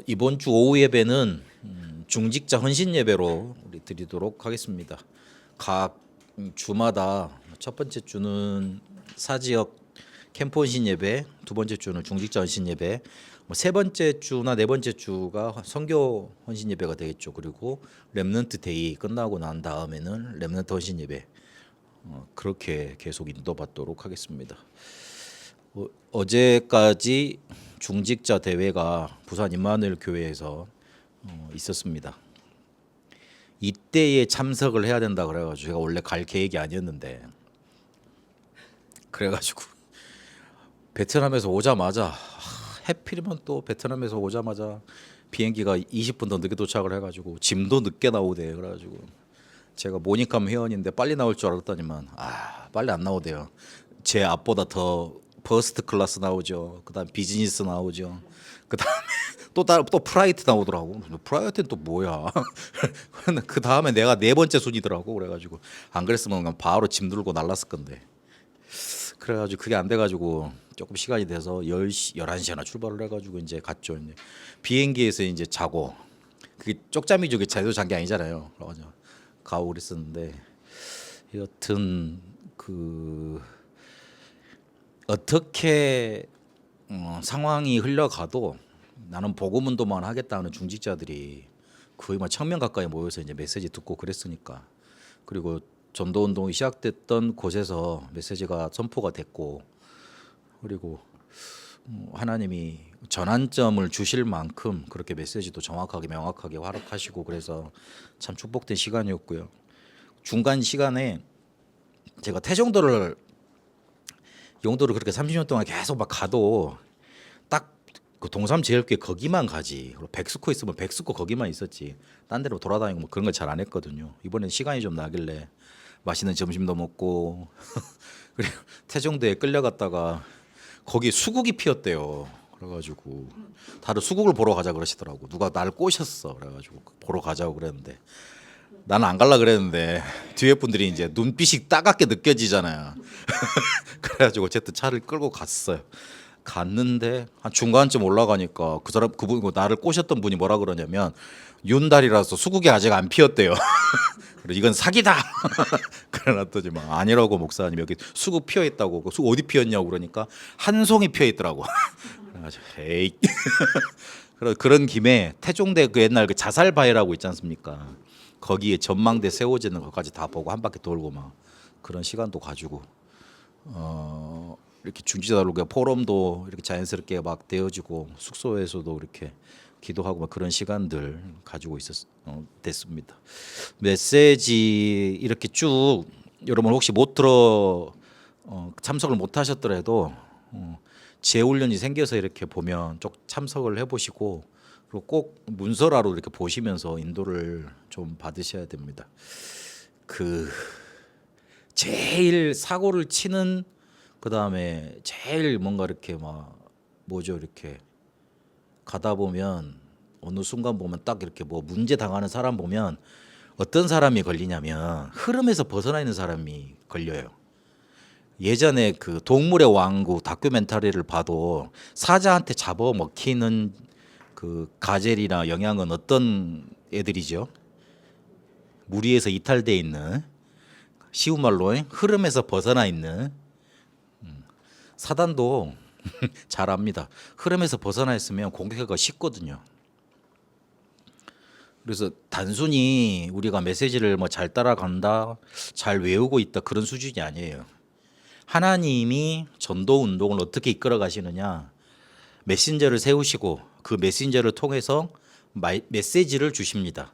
이번 주 오후 예배는 중직자 헌신 예배로 우리 드리도록 하겠습니다. 각 주마다 첫 번째 주는 사지역 캠프 헌신 예배, 두 번째 주는 중직자 헌신 예배, 세 번째 주나 네 번째 주가 선교 헌신 예배가 되겠죠. 그리고 렘넌트 데이 끝나고 난 다음에는 렘넌트 헌신 예배, 그렇게 계속 인도받도록 하겠습니다. 어제까지 중직자 대회가 부산 임마누엘 교회에서 있었습니다. 이때에 참석을 해야 된다 그래가지고 제가 원래 갈 계획이 아니었는데, 그래가지고 베트남에서 오자마자 해필이면 또 베트남에서 오자마자 비행기가 20분 더 늦게 도착을 해가지고 짐도 늦게 나오대요. 그래가지고 제가 모니캄 회원인데 빨리 나올 줄 알았더니만 빨리 안 나오대요. 제 앞보다 더 퍼스트 클래스 나오죠. 그다음 비즈니스 나오죠. 그다음에 또 프라이트 나오더라고. 프라이트는 또 뭐야? 그 다음에 내가 네 번째 순위더라고. 그래가지고 안 그랬으면 그냥 바로 짐 들고 날랐을 건데. 그래가지고 그게 안 돼가지고 조금 시간이 돼서 10시, 11시나 출발을 해가지고 이제 갔죠. 이제 비행기에서 이제 자고, 그게 쪽잠이죠. 그게 제대로 잔 게 아니잖아요. 그래가지고 가고 그랬었는데, 여튼 어떻게 상황이 흘러가도 나는 복음 운동만 하겠다는 중직자들이 거의 막 1,000명 가까이 모여서 이제 메시지 듣고 그랬으니까, 그리고 전도 운동이 시작됐던 곳에서 메시지가 선포가 됐고, 그리고 하나님이 전환점을 주실 만큼 그렇게 메시지도 정확하게 명확하게 활약하시고, 그래서 참 축복된 시간이었고요. 중간 시간에 제가 태종도를 용도를 그렇게 30년 동안 계속 막 가도 딱 그 동삼제일교회 거기만 가지. 그리고 백스코 있으면 백스코 거기만 있었지. 딴 데로 돌아다니고 뭐 그런 걸 잘 안 했거든요. 이번엔 시간이 좀 나길래 맛있는 점심도 먹고 그리고 태종도에 끌려갔다가 거기 수국이 피었대요. 그래가지고 다들 수국을 보러 가자 그러시더라고. 누가 나를 꼬셨어. 그래가지고 보러 가자고 그랬는데 나는 안 갈라 그랬는데 뒤에 분들이 이제 눈빛이 따갑게 느껴지잖아요. 그래가지고 어쨌든 차를 끌고 갔어요. 갔는데 한 중간쯤 올라가니까 그분 나를 꼬셨던 분이 뭐라 그러냐면, 윤달이라서 수국이 아직 안 피었대요. 그래 이건 사기다. 그래놨더니만 아니라고, 목사님 여기 수국 피어 있다고. 그 수국 어디 피었냐고 그러니까 한 송이 피어 있더라고. 그래가지고 에이. 그런 김에 태종대 그 옛날 그 자살바위라고 있지 않습니까? 거기에 전망대 세워지는 것까지 다 보고 한 바퀴 돌고 막 그런 시간도 가지고, 이렇게 중지자로 포럼도 이렇게 자연스럽게 막 되어지고, 숙소에서도 이렇게 기도하고 막 그런 시간들 가지고 됐습니다. 메시지 이렇게 쭉 여러분 혹시 못 들어 참석을 못 하셨더라도 재훈련이 생겨서 이렇게 보면 쭉 참석을 해보시고, 그리고 꼭 문서라로 이렇게 보시면서 인도를 좀 받으셔야 됩니다. 제일 사고를 치는, 그 다음에 제일 뭔가 이렇게 막 뭐죠, 이렇게 가다 보면 어느 순간 보면 딱 이렇게 뭐 문제 당하는 사람 보면 어떤 사람이 걸리냐면 흐름에서 벗어나 있는 사람이 걸려요. 예전에 그 동물의 왕국 다큐멘터리를 봐도 사자한테 잡아먹히는 그 가젤이나 영양은 어떤 애들이죠? 무리에서 이탈돼 있는, 쉬운 말로 흐름에서 벗어나 있는. 사단도 잘 압니다. 흐름에서 벗어나 있으면 공격하기가 쉽거든요. 그래서 단순히 우리가 메시지를 뭐 잘 따라간다, 잘 외우고 있다, 그런 수준이 아니에요. 하나님이 전도 운동을 어떻게 이끌어 가시느냐, 메신저를 세우시고 그 메신저를 통해서 메시지를 주십니다.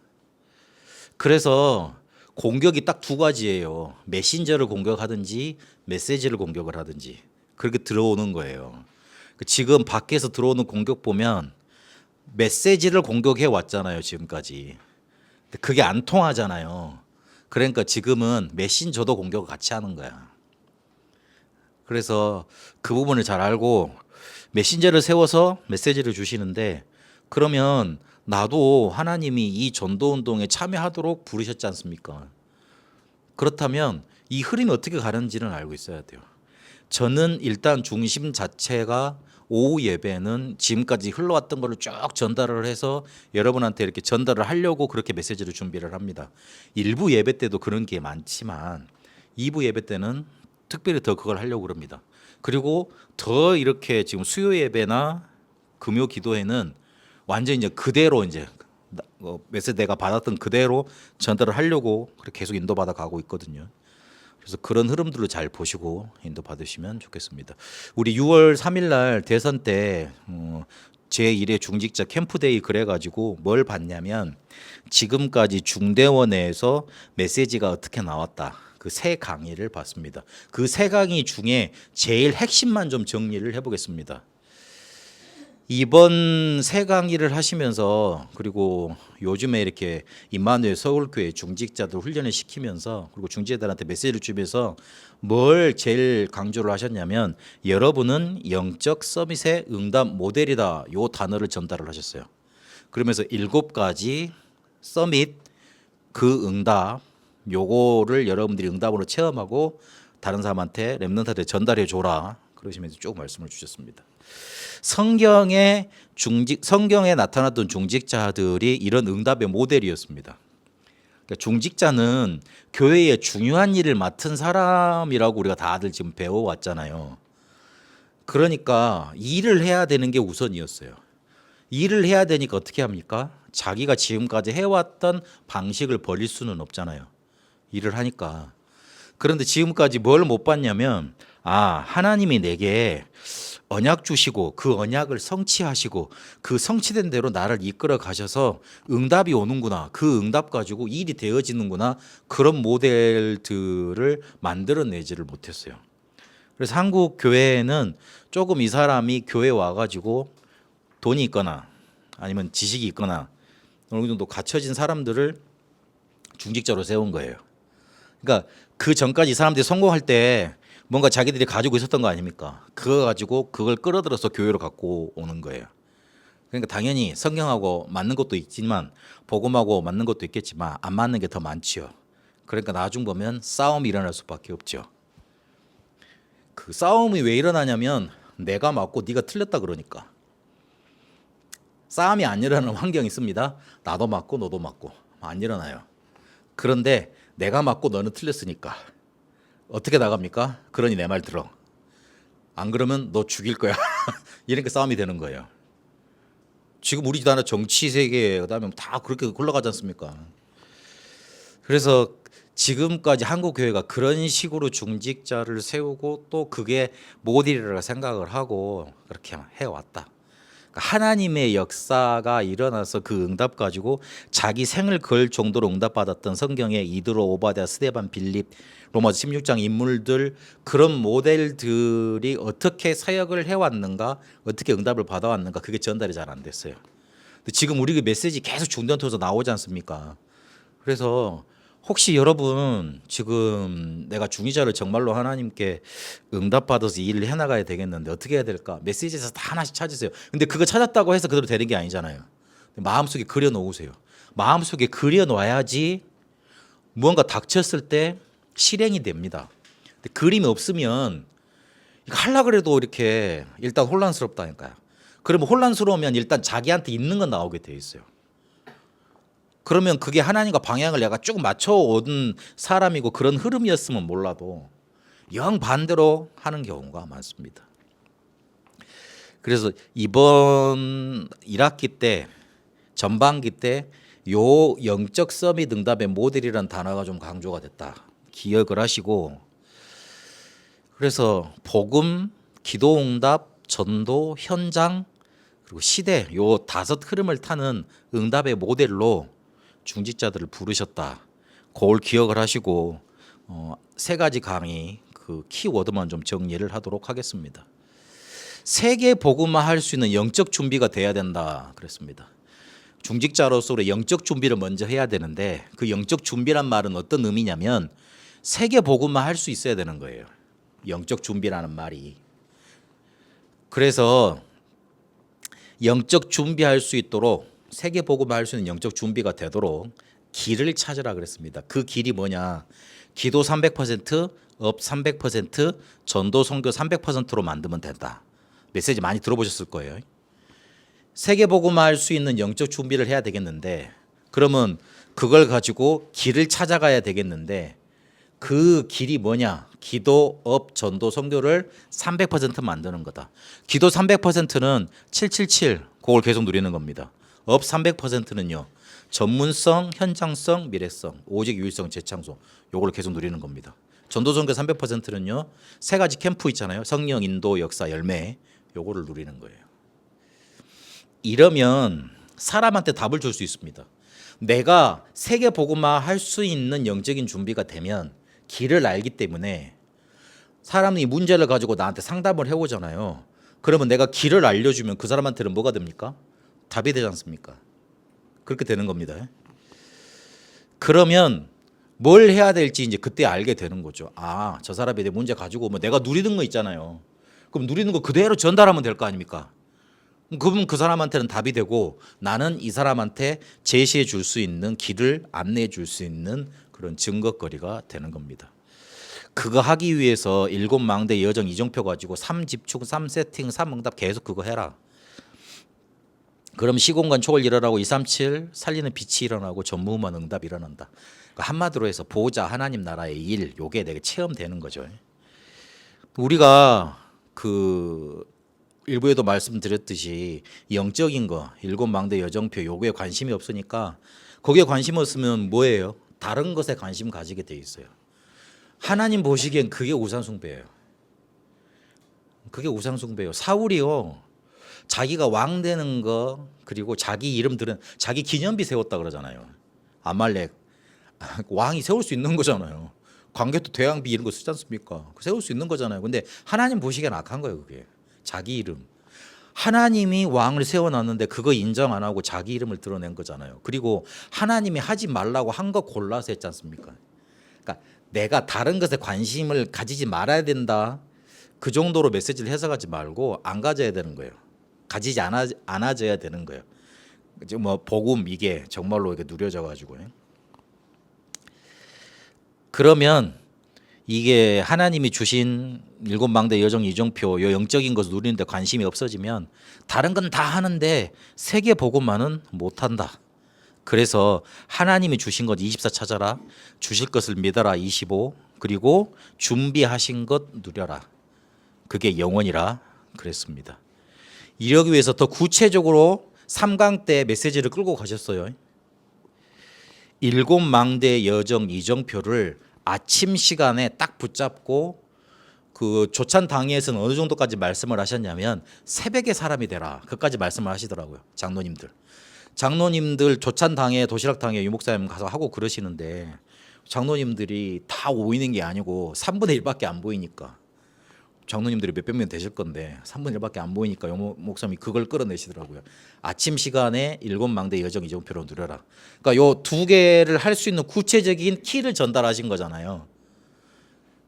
그래서 공격이 딱 두 가지예요. 메신저를 공격하든지 메시지를 공격을 하든지, 그렇게 들어오는 거예요. 지금 밖에서 들어오는 공격 보면 메시지를 공격해 왔잖아요, 지금까지. 근데 그게 안 통하잖아요. 그러니까 지금은 메신저도 공격을 같이 하는 거야. 그래서 그 부분을 잘 알고 메신저를 세워서 메시지를 주시는데, 그러면 나도 하나님이 이 전도 운동에 참여하도록 부르셨지 않습니까? 그렇다면 이 흐름이 어떻게 가는지는 알고 있어야 돼요. 저는 일단 중심 자체가 오후 예배는 지금까지 흘러왔던 거를 쭉 전달을 해서 여러분한테 이렇게 전달을 하려고 그렇게 메시지를 준비를 합니다. 일부 예배 때도 그런 게 많지만 2부 예배 때는 특별히 더 그걸 하려고 그럽니다. 그리고 더 이렇게 지금 수요 예배나 금요 기도회는 완전 이제 그대로 이제 메시지 내가 받았던 그대로 전달을 하려고 그렇게 계속 인도받아 가고 있거든요. 그래서 그런 흐름들을 잘 보시고 인도 받으시면 좋겠습니다. 우리 6월 3일 날 대선 때 제1회 중직자 캠프데이 그래가지고 뭘 봤냐면 지금까지 중대원에서 메시지가 어떻게 나왔다. 그 세 강의를 봤습니다. 그 세 강의 중에 제일 핵심만 좀 정리를 해보겠습니다. 이번 세 강의를 하시면서 그리고 요즘에 이렇게 임마누엘 서울교회 중직자들 훈련을 시키면서 그리고 중직자들한테 메시지를 주면서 뭘 제일 강조를 하셨냐면 여러분은 영적 서밋의 응답 모델이다. 요 단어를 전달을 하셨어요. 그러면서 7가지 서밋 그 응답 요거를 여러분들이 응답으로 체험하고 다른 사람한테 렘넌트한테 전달해 줘라. 그러시면서 쭉 말씀을 주셨습니다. 성경에 나타났던 중직자들이 이런 응답의 모델이었습니다. 그러니까 중직자는 교회의 중요한 일을 맡은 사람이라고 우리가 다들 지금 배워왔잖아요. 그러니까 일을 해야 되는 게 우선이었어요. 일을 해야 되니까 어떻게 합니까? 자기가 지금까지 해왔던 방식을 버릴 수는 없잖아요. 일을 하니까. 그런데 지금까지 뭘 못 봤냐면 하나님이 내게 언약 주시고 그 언약을 성취하시고 그 성취된 대로 나를 이끌어 가셔서 응답이 오는구나. 그 응답 가지고 일이 되어지는구나. 그런 모델들을 만들어내지를 못했어요. 그래서 한국 교회에는 조금 이 사람이 교회 와가지고 돈이 있거나 아니면 지식이 있거나 어느 정도 갖춰진 사람들을 중직자로 세운 거예요. 그러니까 그 전까지 이 사람들이 성공할 때 뭔가 자기들이 가지고 있었던 거 아닙니까? 그거 가지고 그걸 끌어들여서 교회로 갖고 오는 거예요. 그러니까 당연히 성경하고 맞는 것도 있지만 복음하고 맞는 것도 있겠지만 안 맞는 게 더 많지요. 그러니까 나중 보면 싸움이 일어날 수밖에 없죠. 그 싸움이 왜 일어나냐면 내가 맞고 네가 틀렸다 그러니까. 싸움이 안 일어나는 환경이 있습니다. 나도 맞고 너도 맞고 안 일어나요. 그런데 내가 맞고 너는 틀렸으니까 어떻게 나갑니까? 그러니 내 말 들어. 안 그러면 너 죽일 거야. 이렇게 싸움이 되는 거예요. 지금 우리 나라 정치 세계 그다음에 다 그렇게 흘러가지 않습니까? 그래서 지금까지 한국 교회가 그런 식으로 중직자를 세우고 또 그게 모델이라고 생각을 하고 그렇게 해왔다. 하나님의 역사가 일어나서 그 응답 가지고 자기 생을 걸 정도로 응답받았던 성경의 이드로, 오바댜, 스데반, 빌립, 로마서 16장 인물들 그런 모델들이 어떻게 사역을 해왔는가, 어떻게 응답을 받아왔는가 그게 전달이 잘 안 됐어요. 근데 지금 우리 그 메시지 계속 중단 통해서 나오지 않습니까? 그래서 혹시 여러분 지금 내가 중직자를 정말로 하나님께 응답받아서 일을 해나가야 되겠는데 어떻게 해야 될까? 메시지에서 다 하나씩 찾으세요. 근데 그거 찾았다고 해서 그대로 되는 게 아니잖아요. 마음속에 그려놓으세요. 마음속에 그려놔야지 무언가 닥쳤을 때 실행이 됩니다. 근데 그림이 없으면 이거 하려고 해도 이렇게 일단 혼란스럽다니까요. 그러면 혼란스러우면 일단 자기한테 있는 건 나오게 돼 있어요. 그러면 그게 하나님과 방향을 내가 쭉 맞춰온 사람이고 그런 흐름이었으면 몰라도 영 반대로 하는 경우가 많습니다. 그래서 이번 1학기 때 전반기 때 요 영적 서밋 응답의 모델이라는 단어가 좀 강조가 됐다. 기억을 하시고 그래서 복음, 기도 응답, 전도, 현장 그리고 시대 요 5 흐름을 타는 응답의 모델로 중직자들을 부르셨다. 그걸 기억을 하시고 3가지 강의 그 키워드만 좀 정리를 하도록 하겠습니다. 세계 복음화 할 수 있는 영적 준비가 돼야 된다 그랬습니다. 중직자로서 영적 준비를 먼저 해야 되는데 그 영적 준비란 말은 어떤 의미냐면 세계 복음화 할 수 있어야 되는 거예요. 영적 준비라는 말이. 그래서 영적 준비할 수 있도록 세계 복음화 할 수 있는 영적 준비가 되도록 길을 찾으라 그랬습니다. 그 길이 뭐냐? 기도 300%, 업 300%, 전도 선교 300%로 만들면 된다. 메시지 많이 들어보셨을 거예요. 세계복음화 할 수 있는 영적 준비를 해야 되겠는데 그러면 그걸 가지고 길을 찾아가야 되겠는데 그 길이 뭐냐? 기도, 업, 전도, 선교를 300% 만드는 거다. 기도 300%는 777 그걸 계속 누리는 겁니다. 업 300%는요. 전문성, 현장성, 미래성, 오직 유일성, 재창조 요걸 계속 누리는 겁니다. 전도 선교 300%는요. 세 가지 캠프 있잖아요. 성령, 인도, 역사, 열매 요거를 누리는 거예요. 이러면 사람한테 답을 줄 수 있습니다. 내가 세계 복음화 할 수 있는 영적인 준비가 되면 길을 알기 때문에 사람이 문제를 가지고 나한테 상담을 해오잖아요. 그러면 내가 길을 알려주면 그 사람한테는 뭐가 됩니까? 답이 되지 않습니까? 그렇게 되는 겁니다. 그러면 뭘 해야 될지 이제 그때 알게 되는 거죠. 아, 저 사람이 내 문제 가지고 오면 내가 누리는 거 있잖아요. 그럼 누리는 거 그대로 전달하면 될 거 아닙니까? 그러면 그 사람한테는 답이 되고 나는 이 사람한테 제시해 줄 수 있는 길을 안내해 줄 수 있는 그런 증거거리가 되는 겁니다. 그거 하기 위해서 7망대 여정 이정표 가지고 3집중, 3세팅, 3응답 계속 그거 해라. 그럼 시공간 초월 일어나고 237 살리는 빛이 일어나고 전무후무한 응답이 일어난다. 그러니까 한마디로 해서 보호자 하나님 나라의 일 요게 되게 체험되는 거죠. 우리가 그 일부에도 말씀드렸듯이 영적인 거 7망대 여정표 요거에 관심이 없으니까 거기에 관심 없으면 뭐예요? 다른 것에 관심 가지게 돼 있어요. 하나님 보시기엔 그게 우상숭배예요. 그게 우상숭배예요. 사울이요. 자기가 왕 되는 거 그리고 자기 이름 들은 자기 기념비 세웠다 그러잖아요. 아말렉 왕이 세울 수 있는 거잖아요. 광개토 대왕비 이런 거 쓰지 않습니까? 세울 수 있는 거잖아요. 근데 하나님 보시기엔 악한 거예요. 그게 자기 이름. 하나님이 왕을 세워놨는데 그거 인정 안 하고 자기 이름을 드러낸 거잖아요. 그리고 하나님이 하지 말라고 한 거 골라서 했지 않습니까? 그러니까 내가 다른 것에 관심을 가지지 말아야 된다. 그 정도로 메시지를 해석하지 말고 안 가져야 되는 거예요. 가지지 않아져야 되는 거예요. 뭐 복음 이게 정말로 이렇게 누려져 가지고요. 그러면 이게 하나님이 주신 7망대 여정 이정표 요 영적인 것을 누리는데 관심이 없어지면 다른 건 다 하는데 세계 복음만은 못 한다. 그래서 하나님이 주신 것 24 찾아라. 주실 것을 믿어라 25. 그리고 준비하신 것 누려라. 그게 영원이라 그랬습니다. 이러기 위해서 더 구체적으로 3강 때 메시지를 끌고 가셨어요. 7망대 여정 이정표를 아침 시간에 딱 붙잡고 그 조찬 당회에서는 어느 정도까지 말씀을 하셨냐면 새벽에 사람이 되라. 그까지 말씀을 하시더라고요. 장로님들 조찬 당회 도시락 당회 유목사님 가서 하고 그러시는데 장로님들이 다 모이는 게 아니고 3분의 1밖에 안 보이니까 장로님들이 몇백 명 되실 건데 3분의 1밖에 안 보이니까 목사님이 그걸 끌어내시더라고요. 아침 시간에 7망대 여정 이정표로 누려라. 그러니까 요 두 개를 할 수 있는 구체적인 키를 전달하신 거잖아요.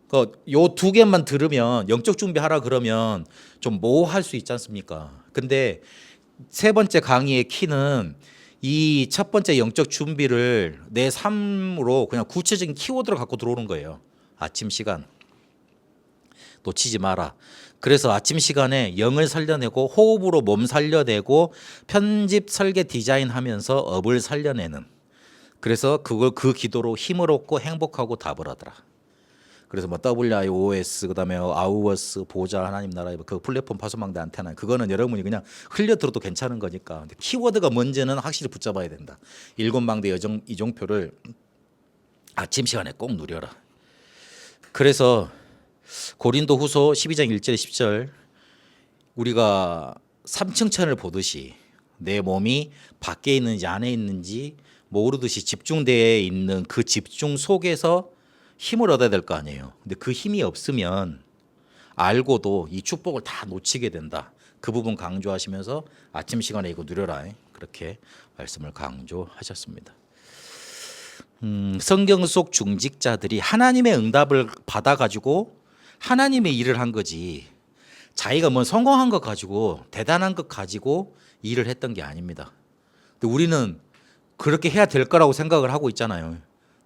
그 요 두 개만 들으면 영적 준비하라 그러면 좀 뭐 할 수 있지 않습니까? 근데 세 번째 강의의 키는 이 첫 번째 영적 준비를 내 삶으로 그냥 구체적인 키워드를 갖고 들어오는 거예요. 아침 시간. 놓치지 마라. 그래서 아침 시간에 영을 살려내고 호흡으로 몸 살려내고 편집 설계 디자인하면서 업을 살려내는. 그래서 그걸 그 기도로 힘을 얻고 행복하고 답을 하더라. 그래서 뭐 WIOS 그다음에 아우어스 보호자 하나님 나라의 그 플랫폼 파수망대 안테나 그거는 여러분이 그냥 흘려 들어도 괜찮은 거니까. 근데 키워드가 뭔지는 확실히 붙잡아야 된다. 7망대 여정 이정표를 아침 시간에 꼭 누려라. 그래서 고린도 후서 12장 1절 10절 우리가 삼층천을 보듯이 내 몸이 밖에 있는지 안에 있는지 모르듯이 집중되어 있는 그 집중 속에서 힘을 얻어야 될 거 아니에요. 근데 그 힘이 없으면 알고도 이 축복을 다 놓치게 된다. 그 부분 강조하시면서 아침 시간에 이거 누려라. 그렇게 말씀을 강조하셨습니다. 성경 속 중직자들이 하나님의 응답을 받아가지고 하나님의 일을 한 거지 자기가 뭐 성공한 것 가지고 대단한 것 가지고 일을 했던 게 아닙니다. 근데 우리는 그렇게 해야 될 거라고 생각을 하고 있잖아요.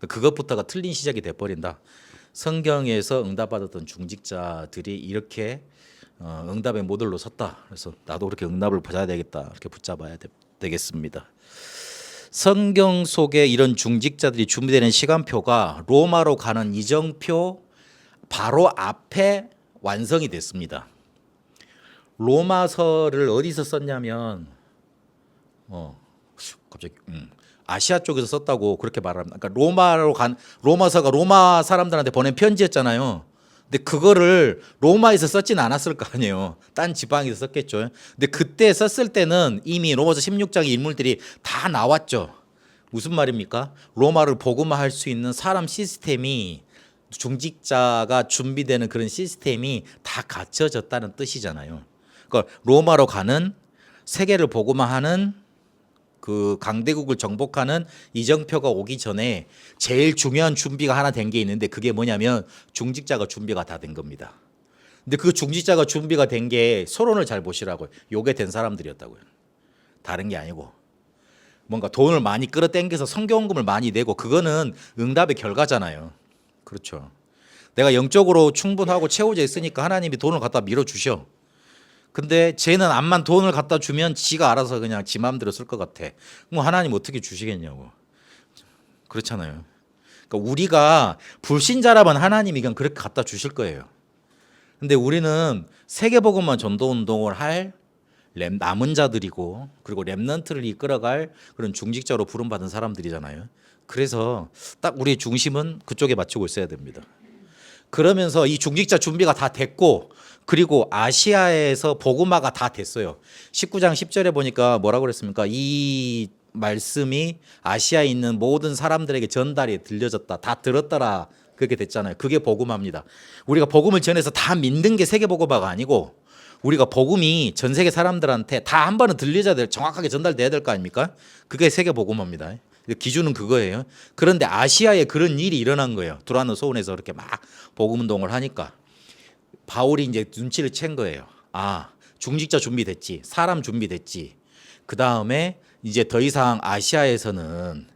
그것부터가 틀린 시작이 돼버린다. 성경에서 응답받았던 중직자들이 이렇게 응답의 모델로 섰다. 그래서 나도 그렇게 응답을 받아야 되겠다. 이렇게 붙잡아야 되겠습니다. 성경 속에 이런 중직자들이 준비되는 시간표가 로마로 가는 이정표 바로 앞에 완성이 됐습니다. 로마서를 어디서 썼냐면 갑자기 아시아 쪽에서 썼다고 그렇게 말합니다. 그러니까 로마로 간 로마서가 로마 사람들한테 보낸 편지였잖아요. 근데 그거를 로마에서 썼진 않았을 거 아니에요. 딴 지방에서 썼겠죠. 근데 그때 썼을 때는 이미 로마서 16장의 인물들이 다 나왔죠. 무슨 말입니까? 로마를 복음화할 수 있는 사람 시스템이 중직자가 준비되는 그런 시스템이 다 갖춰졌다는 뜻이잖아요. 그러니까 로마로 가는 세계를 복음화하는 그 강대국을 정복하는 이정표가 오기 전에 제일 중요한 준비가 하나 된 게 있는데 그게 뭐냐면 중직자가 준비가 다 된 겁니다. 근데 그 중직자가 준비가 된 게 서론을 잘 보시라고요. 요게 된 사람들이었다고요. 다른 게 아니고 뭔가 돈을 많이 끌어당겨서 성경금을 많이 내고 그거는 응답의 결과잖아요. 그렇죠. 내가 영적으로 충분하고 채워져 있으니까 하나님이 돈을 갖다 밀어주셔. 근데 쟤는 암만 돈을 갖다 주면 지가 알아서 그냥 지 마음대로 쓸 것 같아. 뭐 하나님 어떻게 주시겠냐고. 그렇잖아요. 그러니까 우리가 불신자라면 하나님이 그냥 그렇게 갖다 주실 거예요. 근데 우리는 세계복음화 전도운동을 할 남은 자들이고 그리고 렘넌트를 이끌어갈 그런 중직자로 부름받은 사람들이잖아요. 그래서 딱 우리의 중심은 그쪽에 맞추고 있어야 됩니다. 그러면서 이 중직자 준비가 다 됐고 그리고 아시아에서 복음화가 다 됐어요. 19장 10절에 보니까 뭐라고 그랬습니까? 이 말씀이 아시아에 있는 모든 사람들에게 전달이 들려졌다. 다 들었더라. 그렇게 됐잖아요. 그게 복음화입니다. 우리가 복음을 전해서 다 믿는 게 세계 복음화가 아니고 우리가 복음이 전 세계 사람들한테 다 한 번은 들려져야 될 정확하게 전달돼야 될 거 아닙니까? 그게 세계 복음화입니다. 기준은 그거예요. 그런데 아시아에 그런 일이 일어난 거예요. 두라노 소원에서 그렇게 막 복음 운동을 하니까 바울이 이제 눈치를 챈 거예요. 아, 중직자 준비됐지. 사람 준비됐지. 그다음에 이제 더 이상 아시아에서는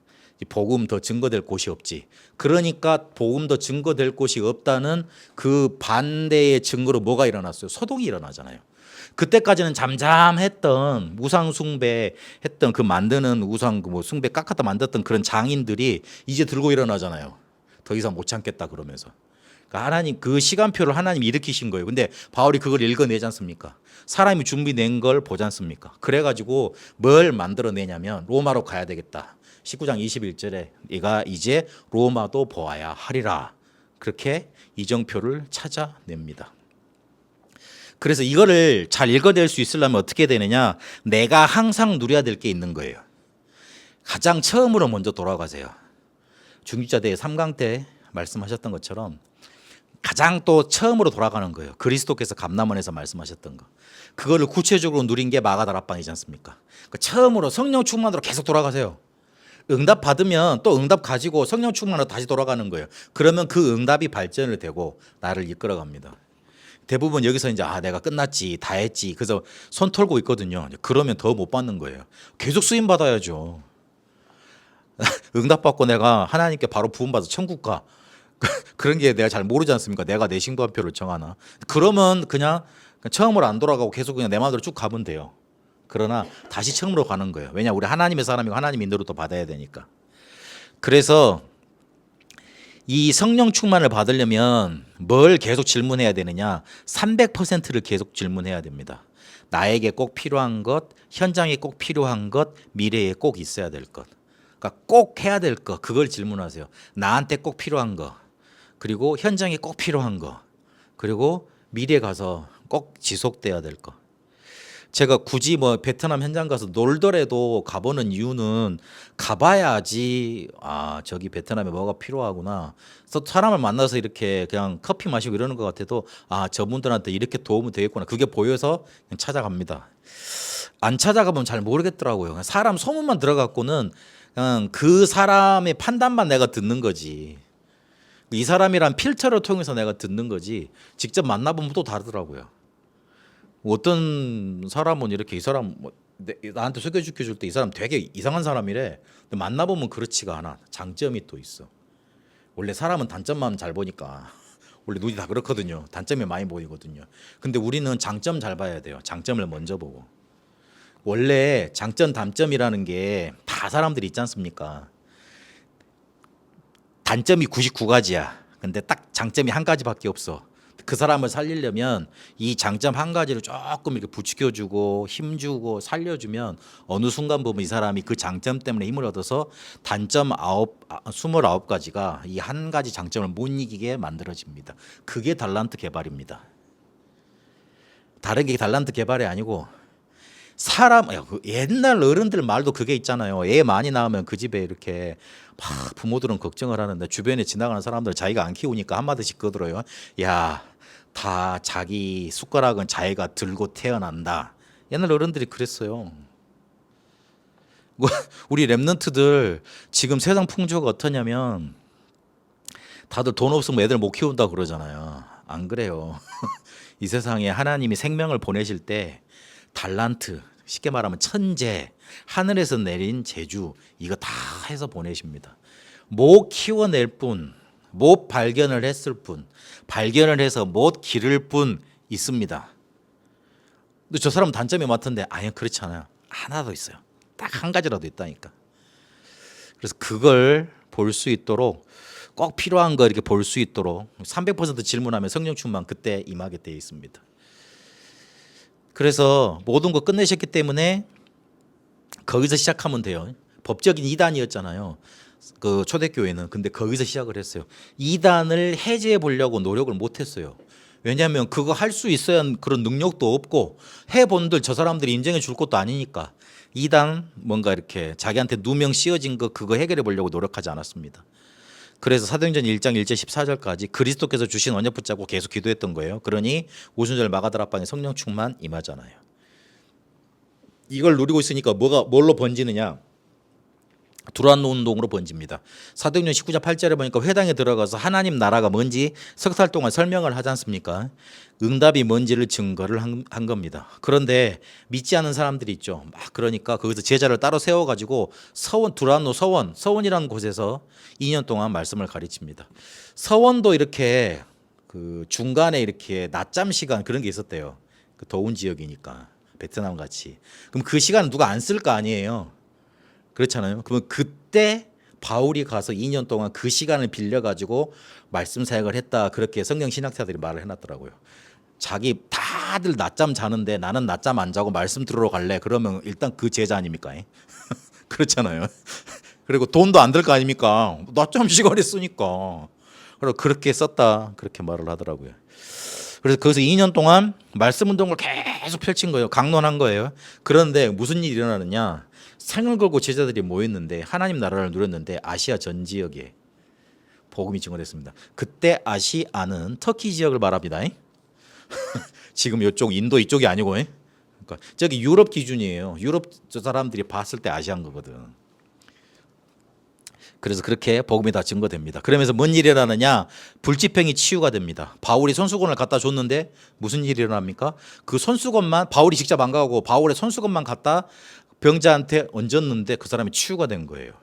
복음 더 증거될 곳이 없지. 그러니까 복음 더 증거될 곳이 없다는 그 반대의 증거로 뭐가 일어났어요? 소동이 일어나잖아요. 그때까지는 잠잠했던 우상 숭배 했던 그 만드는 우상 뭐 숭배 깎았다 만들었던 그런 장인들이 이제 들고 일어나잖아요. 더 이상 못 참겠다 그러면서. 그러니까 하나님 그 시간표를 하나님이 일으키신 거예요. 근데 바울이 그걸 읽어내지 않습니까? 사람이 준비낸 걸 보지 않습니까? 그래가지고 뭘 만들어내냐면 로마로 가야 되겠다. 19장 21절에 내가 이제 로마도 보아야 하리라. 그렇게 이정표를 찾아냅니다. 그래서 이거를 잘 읽어낼 수 있으려면 어떻게 되느냐? 내가 항상 누려야 될 게 있는 거예요. 가장 처음으로 먼저 돌아가세요. 중직자 대회 3강 때 말씀하셨던 것처럼 가장 또 처음으로 돌아가는 거예요. 그리스도께서 감람원에서 말씀하셨던 거. 그거를 구체적으로 누린 게 마가다락방이지 않습니까? 그러니까 처음으로 성령 충만으로 계속 돌아가세요. 응답 받으면 또 응답 가지고 성령 충만으로 다시 돌아가는 거예요. 그러면 그 응답이 발전을 되고 나를 이끌어갑니다. 대부분 여기서 이제 내가 끝났지 다 했지 그래서 손 털고 있거든요. 그러면 더 못 받는 거예요. 계속 쓰임 받아야죠. 응답 받고 내가 하나님께 바로 부음 받아서 천국 가. 그런 게 내가 잘 모르지 않습니까? 내가 내 신도한표를 정하나. 그러면 그냥 처음으로 안 돌아가고 계속 그냥 내 마음대로 쭉 가면 돼요. 그러나 다시 처음으로 가는 거예요. 왜냐 우리 하나님의 사람이고 하나님 인도를 또 받아야 되니까. 그래서 이 성령 충만을 받으려면 뭘 계속 질문해야 되느냐? 300%를 계속 질문해야 됩니다. 나에게 꼭 필요한 것, 현장에 꼭 필요한 것, 미래에 꼭 있어야 될 것. 그러니까 꼭 해야 될 것, 그걸 질문하세요. 나한테 꼭 필요한 거, 그리고 현장에 꼭 필요한 거, 그리고 미래에 가서 꼭 지속돼야 될 거. 제가 굳이 뭐 베트남 현장 가서 놀더라도 가보는 이유는 가봐야지 저기 베트남에 뭐가 필요하구나. 그래서 사람을 만나서 이렇게 그냥 커피 마시고 이러는 것 같아도 저분들한테 이렇게 도움이 되겠구나. 그게 보여서 그냥 찾아갑니다. 안 찾아가면 잘 모르겠더라고요. 사람 소문만 들어갖고는 그냥 그 사람의 판단만 내가 듣는 거지. 이 사람이란 필터를 통해서 내가 듣는 거지. 직접 만나보면 또 다르더라고요. 어떤 사람은 이렇게 이 사람 나한테 소개시켜 줄 때 이 사람 되게 이상한 사람이래. 근데 만나보면 그렇지가 않아. 장점이 또 있어. 원래 사람은 단점만 잘 보니까 원래 눈이 다 그렇거든요. 단점이 많이 보이거든요. 근데 우리는 장점 잘 봐야 돼요. 장점을 먼저 보고. 원래 장점 단점이라는 게 다 사람들이 있지 않습니까? 단점이 99가지야. 근데 딱 장점이 한 가지밖에 없어. 그 사람을 살리려면 이 장점 한 가지를 조금 이렇게 부추겨주고 힘주고 살려주면 어느 순간 보면 이 사람이 그 장점 때문에 힘을 얻어서 단점 29가지가 이 한 가지 장점을 못 이기게 만들어집니다. 그게 달란트 개발입니다. 다른 게 달란트 개발이 아니고 그 옛날 어른들 말도 그게 있잖아요. 애 많이 낳으면 그 집에 이렇게 막 부모들은 걱정을 하는데 주변에 지나가는 사람들 자기가 안 키우니까 한마디씩 그러더라고요. 야, 다 자기 숟가락은 자기가 들고 태어난다. 옛날 어른들이 그랬어요. 우리 랩런트들 지금 세상 풍조가 어떠냐면 다들 돈 없으면 애들 못 키운다고 그러잖아요. 안 그래요. 이 세상에 하나님이 생명을 보내실 때 달란트, 쉽게 말하면 천재, 하늘에서 내린 재주 이거 다 해서 보내십니다. 못 키워낼 뿐, 못 발견을 했을 뿐, 발견을 해서 못 기를 뿐 있습니다. 근데 저 사람 단점이 많던데 아니 그렇지 않아요. 하나도 있어요. 딱 한 가지라도 있다니까. 그래서 그걸 볼 수 있도록 꼭 필요한 거 이렇게 볼 수 있도록 300% 질문하면 성령 충만 그때 임하게 되어 있습니다. 그래서 모든 거 끝내셨기 때문에 거기서 시작하면 돼요. 법적인 이단이었잖아요. 그 초대교회는. 근데 거기서 시작을 했어요. 이단을 해제해 보려고 노력을 못 했어요. 왜냐하면 그거 할 수 있어야 그런 능력도 없고 해본들 저 사람들이 인정해 줄 것도 아니니까 이단 뭔가 이렇게 자기한테 누명 씌워진 거 그거 해결해 보려고 노력하지 않았습니다. 그래서 사도행전 1장 1절 14절까지 그리스도께서 주신 언약 붙잡고 계속 기도했던 거예요. 그러니 오순절 마가다라 방에 성령 충만 임하잖아요. 이걸 누리고 있으니까 뭘로 번지느냐? 두란 운동으로 번집니다. 사도행전 19장 8절에 보니까 회당에 들어가서 하나님 나라가 뭔지 석 달 동안 설명을 하지 않습니까? 응답이 뭔지를 증거를 한 겁니다. 그런데 믿지 않는 사람들이 있죠. 막 그러니까 거기서 제자를 따로 세워가지고 서원이라는 곳에서 2년 동안 말씀을 가르칩니다. 서원도 이렇게 그 중간에 이렇게 낮잠 시간 그런 게 있었대요. 그 더운 지역이니까 베트남 같이. 그럼 그 시간은 누가 안 쓸 거 아니에요. 그렇잖아요. 그러면 그때 바울이 가서 2년 동안 그 시간을 빌려가지고 말씀 사역을 했다. 그렇게 성경 신학자들이 말을 해놨더라고요. 자기 다들 낮잠 자는데 나는 낮잠 안 자고 말씀 들으러 갈래. 그러면 일단 그 제자 아닙니까? 그렇잖아요. 그리고 돈도 안 들 거 아닙니까? 낮잠 시간에 쓰니까. 그래서 그렇게 썼다. 그렇게 말을 하더라고요. 그래서 거기서 2년 동안 말씀 운동을 계속 펼친 거예요. 강론한 거예요. 그런데 무슨 일이 일어나느냐? 상을 걸고 제자들이 모였는데 하나님 나라를 누렸는데 아시아 전 지역에 복음이 증거됐습니다. 그때 아시아는 터키 지역을 말합니다. 지금 이쪽 인도 이쪽이 아니고, 그러니까 저기 유럽 기준이에요. 유럽 저 사람들이 봤을 때 아시아인 거거든. 그래서 그렇게 복음이 다 증거됩니다. 그러면서 뭔 일이 일어나느냐? 불치병이 치유가 됩니다. 바울이 손수건을 갖다 줬는데 무슨 일이 일어납니까? 그 손수건만 바울이 직접 안 가고 바울의 손수건만 갖다 병자한테 얹었는데 그 사람이 치유가 된 거예요.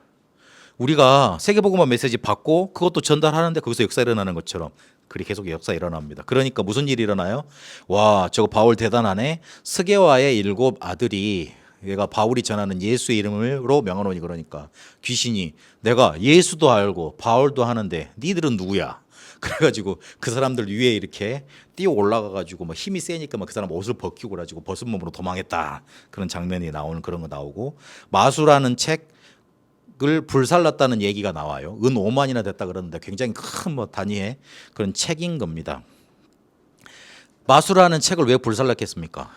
우리가 세계복음화 메시지 받고 그것도 전달하는데 거기서 역사 일어나는 것처럼 그리 계속 역사 일어납니다. 그러니까 무슨 일이 일어나요? 와, 저거 바울 대단하네. 스게와의 7 아들이 얘가 바울이 전하는 예수의 이름으로 명하노니 그러니까 귀신이 내가 예수도 알고 바울도 하는데 니들은 누구야? 그래가지고 그 사람들 위에 이렇게 뛰어 올라가가지고 막 힘이 세니까 막 그 사람 옷을 벗기고 그래가지고 벗은 몸으로 도망했다. 그런 장면이 나오는 그런 거 나오고 마수라는 책을 불살랐다는 얘기가 나와요. 은 5만이나 됐다 그러는데 굉장히 큰 뭐 단위의 그런 책인 겁니다. 마수라는 책을 왜 불살랐겠습니까?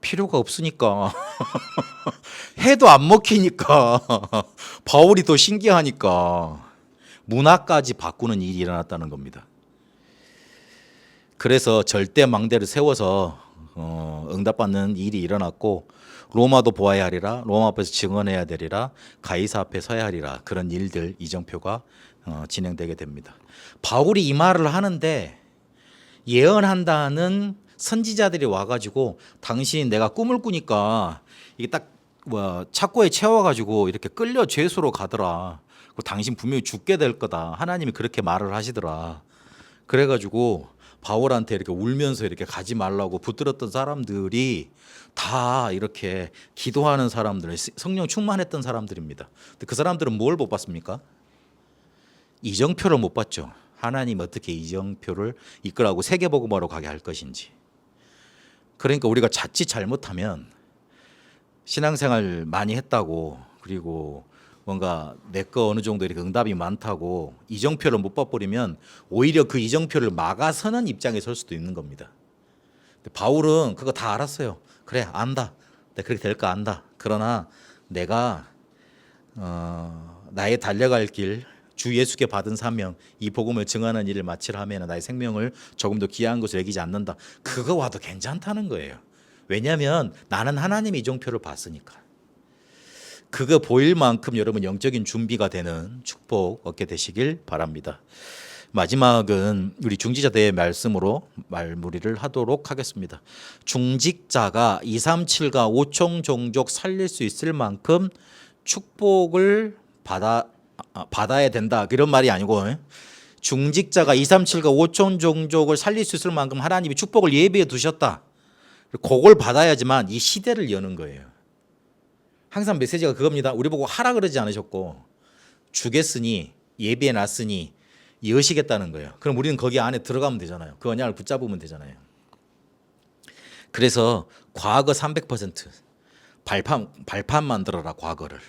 필요가 없으니까. 해도 안 먹히니까. 바울이 더 신기하니까. 문화까지 바꾸는 일이 일어났다는 겁니다. 그래서 절대 망대를 세워서 응답받는 일이 일어났고 로마도 보아야 하리라, 로마 앞에서 증언해야 되리라, 가이사 앞에 서야 하리라 그런 일들 이정표가 진행되게 됩니다. 바울이 이 말을 하는데 예언한다는 선지자들이 와가지고 당신 내가 꿈을 꾸니까 이게 딱 착고에 채워가지고 이렇게 끌려 죄수로 가더라. 당신 분명히 죽게 될 거다. 하나님이 그렇게 말을 하시더라. 그래가지고 바울한테 이렇게 울면서 이렇게 가지 말라고 붙들었던 사람들이 다 이렇게 기도하는 사람들, 성령 충만했던 사람들입니다. 근데 그 사람들은 뭘 못 봤습니까? 이정표를 못 봤죠. 하나님 어떻게 이정표를 이끌어가고 세계복음화로 가게 할 것인지. 그러니까 우리가 자칫 잘못하면 신앙생활 많이 했다고, 그리고 뭔가 내 거 어느 정도 이렇게 응답이 많다고 이정표를 못 봐버리면 오히려 그 이정표를 막아서는 입장에 설 수도 있는 겁니다. 근데 바울은 그거 다 알았어요. 그래, 안다. 내가 그렇게 될까 안다. 그러나 내가 나의 달려갈 길, 주 예수께 받은 사명, 이 복음을 증언하는 일을 마치려 하면 나의 생명을 조금 더 귀한 것을 여기지 않는다. 그거 와도 괜찮다는 거예요. 왜냐하면 나는 하나님의 이정표를 봤으니까. 그거 보일 만큼 여러분 영적인 준비가 되는 축복 얻게 되시길 바랍니다. 마지막은 우리 중직자대의 말씀으로 마무리를 하도록 하겠습니다. 중직자가 2, 3, 7과 5총 종족 살릴 수 있을 만큼 축복을 받아야 된다. 그런 말이 아니고, 중직자가 2, 3, 7과 5총 종족을 살릴 수 있을 만큼 하나님이 축복을 예비해 두셨다. 그걸 받아야지만 이 시대를 여는 거예요. 항상 메시지가 그겁니다. 우리 보고 하라 그러지 않으셨고, 주겠으니 예비해 놨으니 여시겠다는 거예요. 그럼 우리는 거기 안에 들어가면 되잖아요. 그 언약을 붙잡으면 되잖아요. 그래서 과거 300% 발판 만들어라, 과거를.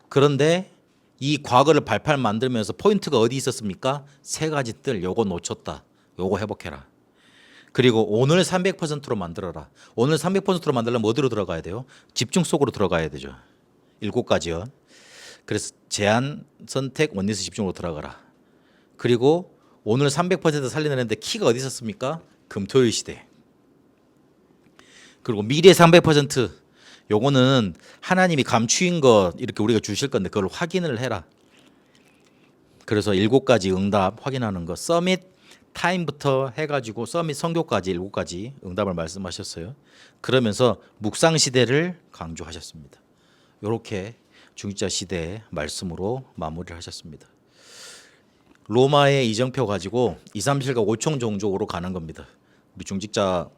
그런데 이 과거를 발판 만들면서 포인트가 어디 있었습니까? 세 가지 뜰, 요거 놓쳤다, 요거 회복해라. 그리고 오늘 300%로 만들어라. 오늘 300%로 만들려면 어디로 들어가야 돼요? 집중 속으로 들어가야 되죠. 7가지요. 그래서 제한, 선택, 원리스, 집중으로 들어가라. 그리고 오늘 300% 살리는데 키가 어디 있었습니까? 금토일 시대. 그리고 미래 300%, 요거는 하나님이 감추인 것 이렇게 우리가 주실 건데 그걸 확인을 해라. 그래서 7가지 응답 확인하는 거, 서밋 타임부터 해가지고 서밋 선교까지 7가지 응답을 말씀하셨어요. 그러면서 묵상 시대를 강조하셨습니다. 이렇게 중직자 시대의 말씀으로 마무리를 하셨습니다. 로마의 이정표 가지고 2, 3, 7과 5총 종족으로 가는 겁니다. 우리 중직자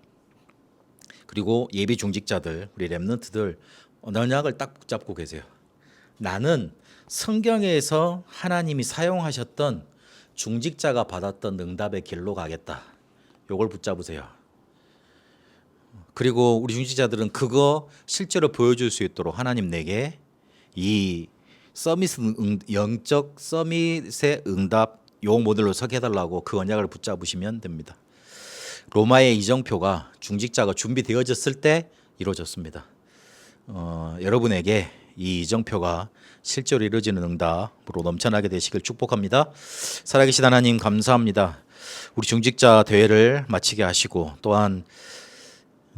그리고 예비 중직자들, 우리 렘넌트들 언약을 딱 붙잡고 계세요. 나는 성경에서 하나님이 사용하셨던 중직자가 받았던 응답의 길로 가겠다. 요걸 붙잡으세요. 그리고 우리 중직자들은 그거 실제로 보여줄 수 있도록 하나님 내게 이 영적 서밋의 응답 요 모델로 서게 해달라고 그 언약을 붙잡으시면 됩니다. 로마의 이정표가 중직자가 준비되어졌을 때 이루어졌습니다. 여러분에게 이 이정표가 실제로 이루어지는 응답으로 넘쳐나게 되시길 축복합니다. 살아계신 하나님 감사합니다. 우리 중직자 대회를 마치게 하시고 또한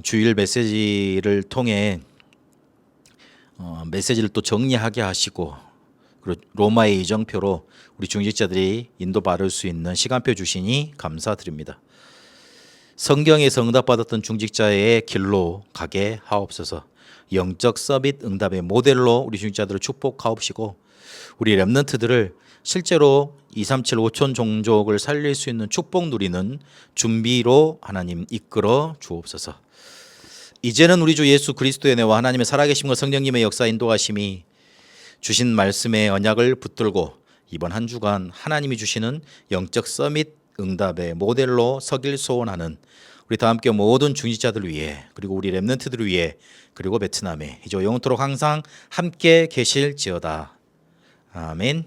주일 메시지를 통해 메시지를 또 정리하게 하시고 그리고 로마의 이정표로 우리 중직자들이 인도받을 수 있는 시간표 주시니 감사드립니다. 성경에서 응답받았던 중직자의 길로 가게 하옵소서. 영적 서밋 응답의 모델로 우리 중직자들을 축복하옵시고 우리 렘넌트들을 실제로 2, 3, 7, 5천 종족을 살릴 수 있는 축복 누리는 준비로 하나님 이끌어 주옵소서. 이제는 우리 주 예수 그리스도의 은혜와 하나님의 살아계심과 성령님의 역사 인도하심이 주신 말씀의 언약을 붙들고 이번 한 주간 하나님이 주시는 영적 서밋 응답의 모델로 서길 소원하는 우리 다 함께 모든 중직자들 위해 그리고 우리 렘넌트들 위해 그리고 베트남에 이제 영원토록 항상 함께 계실지어다. 아멘.